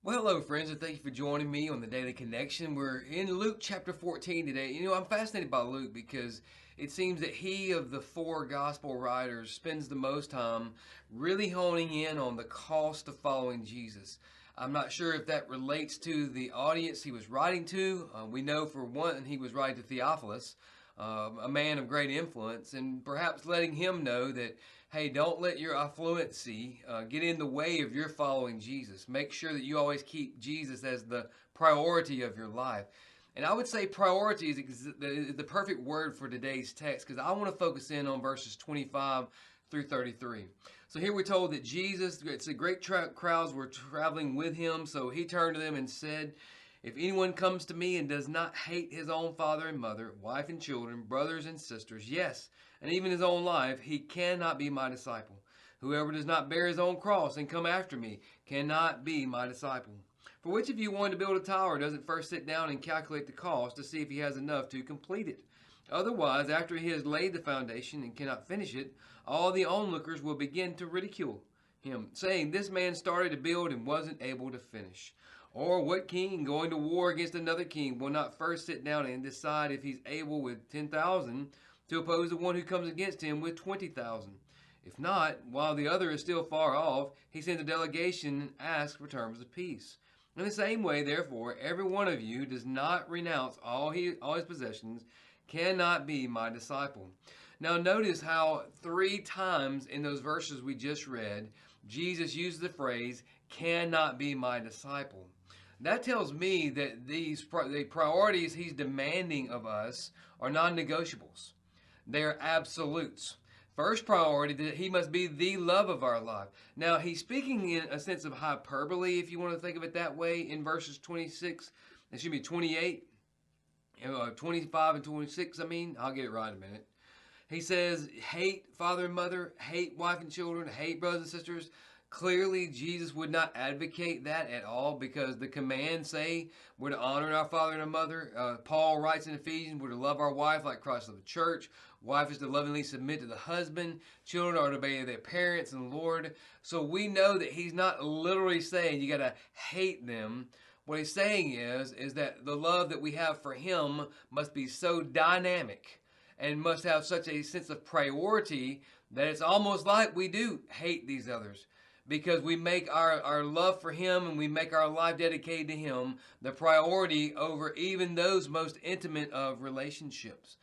Well, hello, friends, and thank you for joining me on the Daily Connection. We're in Luke chapter 14 today. I'm fascinated by Luke because it seems that he, of the four gospel writers, spends the most time really honing in on the cost of following Jesus. I'm not sure if that relates to the audience he was writing to. We know, for one, he was writing to Theophilus, a man of great influence, and perhaps letting him know that, hey, don't let your affluency get in the way of your following Jesus. Make sure that you always keep Jesus as the priority of your life. And I would say priority is the perfect word for today's text, because I want to focus in on verses 25 through 33. So here we're told that Jesus, it's a great crowds were traveling with him, so he turned to them and said, "If anyone comes to me and does not hate his own father and mother, wife and children, brothers and sisters, yes, and even his own life, he cannot be my disciple. Whoever does not bear his own cross and come after me cannot be my disciple. For which of you wanting to build a tower doesn't first sit down and calculate the cost to see if he has enough to complete it? Otherwise, after he has laid the foundation and cannot finish it, all the onlookers will begin to ridicule him, saying, 'This man started to build and wasn't able to finish.' Or what king going to war against another king will not first sit down and decide if he's able with 10,000 to oppose the one who comes against him with 20,000? If not, while the other is still far off, he sends a delegation and asks for terms of peace. In the same way, therefore, every one of you who does not renounce all his possessions cannot be my disciple." Now notice how 3 times in those verses we just read, Jesus uses the phrase, "cannot be my disciple." That tells me that the priorities he's demanding of us are non-negotiables. They're absolutes. First priority, that he must be the love of our life. Now, he's speaking in a sense of hyperbole, if you want to think of it that way, in verses 28, 25 and 26, I'll get it right in a minute. He says, hate father and mother, hate wife and children, hate brothers and sisters. Clearly, Jesus would not advocate that at all, because the commands say we're to honor our father and our mother. Paul writes in Ephesians, we're to love our wife like Christ loved the church. Wife is to lovingly submit to the husband. Children are to obey their parents in the Lord. So we know that he's not literally saying you got to hate them. What he's saying is that the love that we have for him must be so dynamic and must have such a sense of priority that it's almost like we do hate these others, because we make our love for him and we make our life dedicated to him the priority over even those most intimate of relationships.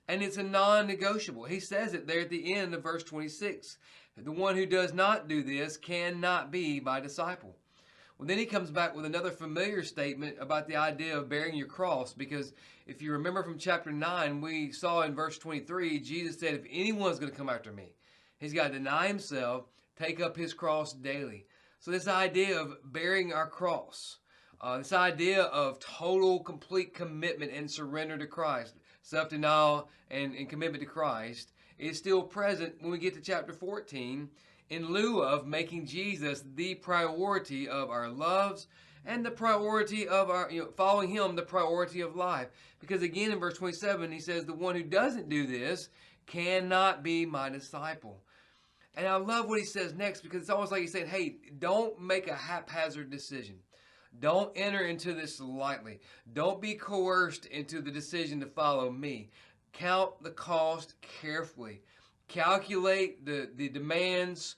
And it's a non-negotiable. He says it there at the end of verse 26. The one who does not do this cannot be my disciple. Well, then he comes back with another familiar statement about the idea of bearing your cross, because if you remember from chapter 9, we saw in verse 23, Jesus said, if anyone's going to come after me, he's got to deny himself, take up his cross daily. So this idea of bearing our cross, this idea of total, complete commitment and surrender to Christ, self-denial and commitment to Christ, is still present when we get to chapter 14, in lieu of making Jesus the priority of our loves and the priority of our, following him, the priority of life. Because again, in verse 27, he says, the one who doesn't do this cannot be my disciple. And I love what he says next, because it's almost like he's saying, hey, don't make a haphazard decision. Don't enter into this lightly. Don't be coerced into the decision to follow me. Count the cost carefully. Calculate the demands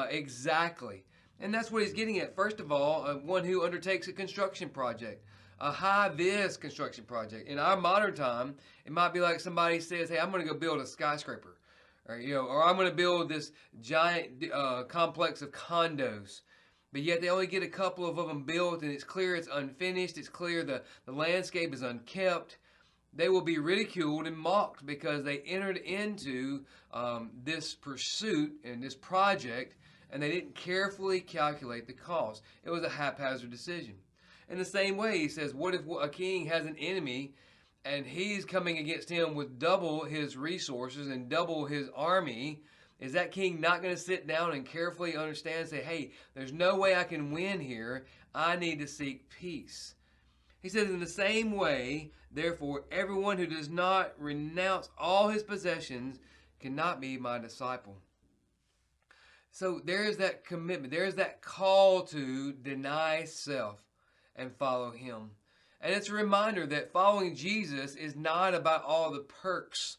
exactly. And that's what he's getting at. First of all, one who undertakes a construction project, a high-vis construction project. In our modern time, it might be like somebody says, hey, I'm going to go build a skyscraper. Or I'm going to build this giant complex of condos. But yet they only get a couple of them built, and it's clear it's unfinished. It's clear the landscape is unkept. They will be ridiculed and mocked because they entered into this pursuit and this project, and they didn't carefully calculate the cost. It was a haphazard decision. In the same way, he says, what if a king has an enemy and he's coming against him with double his resources and double his army? Is that king not going to sit down and carefully understand and say, hey, there's no way I can win here. I need to seek peace. He says, in the same way, therefore, everyone who does not renounce all his possessions cannot be my disciple. So there is that commitment. There is that call to deny self. and follow him. And it's a reminder that following Jesus is not about all the perks.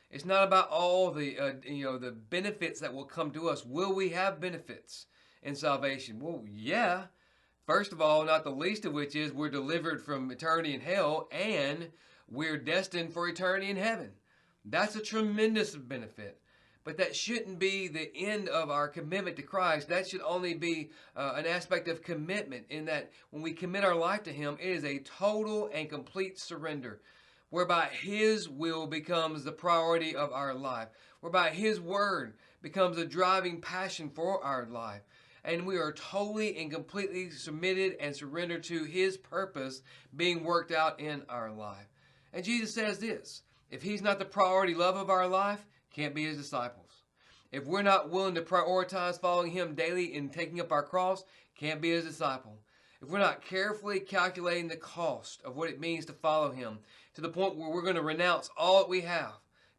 It's not about all the the benefits that will come to us. Will we have benefits in salvation? Well, yeah. First of all, not the least of which is we're delivered from eternity in hell and we're destined for eternity in heaven. That's a tremendous benefit. But that shouldn't be the end of our commitment to Christ. That should only be an aspect of commitment, in that when we commit our life to him, it is a total and complete surrender, whereby his will becomes the priority of our life, whereby his word becomes a driving passion for our life. And we are totally and completely submitted and surrendered to his purpose being worked out in our life. And Jesus says this: if he's not the priority love of our life, can't be his disciples. If we're not willing to prioritize following him daily and taking up our cross, can't be his disciple. If we're not carefully calculating the cost of what it means to follow him, to the point where we're going to renounce all that we have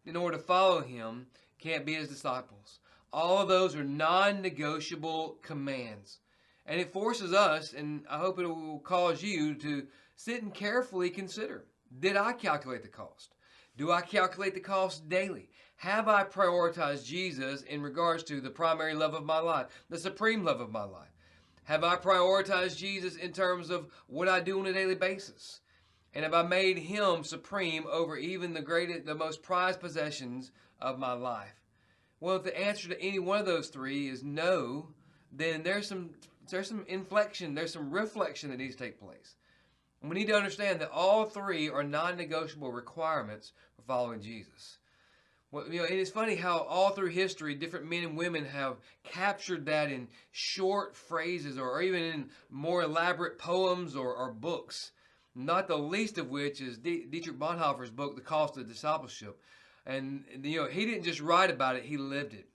in order to follow him, can't be his disciples. All of those are non-negotiable commands. And it forces us, and I hope it will cause you to sit and carefully consider, did I calculate the cost? Do I calculate the cost daily? Have I prioritized Jesus in regards to the primary love of my life, the supreme love of my life? Have I prioritized Jesus in terms of what I do on a daily basis? And have I made him supreme over even the most prized possessions of my life? Well, if the answer to any one of those three is no, then there's some inflection, there's some reflection that needs to take place. And we need to understand that all three are non-negotiable requirements for following Jesus. Well, and it's funny how all through history, different men and women have captured that in short phrases, or even in more elaborate poems or books. Not the least of which is Dietrich Bonhoeffer's book, The Cost of Discipleship. And he didn't just write about it, he lived it.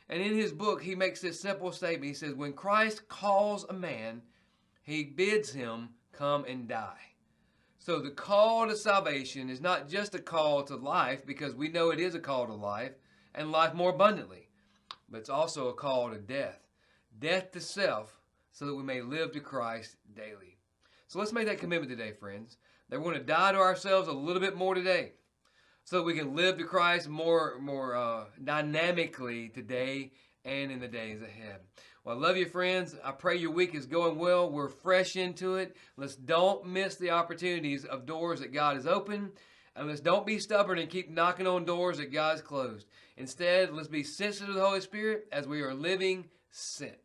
And in his book, he makes this simple statement. He says, when Christ calls a man, he bids him come and die. So the call to salvation is not just a call to life, because we know it is a call to life, and life more abundantly. But it's also a call to death. Death to self, so that we may live to Christ daily. So let's make that commitment today, friends, that we're going to die to ourselves a little bit more today, so that we can live to Christ more dynamically today and in the days ahead. Well, I love you, friends. I pray your week is going well. We're fresh into it. Let's don't miss the opportunities of doors that God has opened. And let's don't be stubborn and keep knocking on doors that God's closed. Instead, let's be sensitive to the Holy Spirit as we are living sent.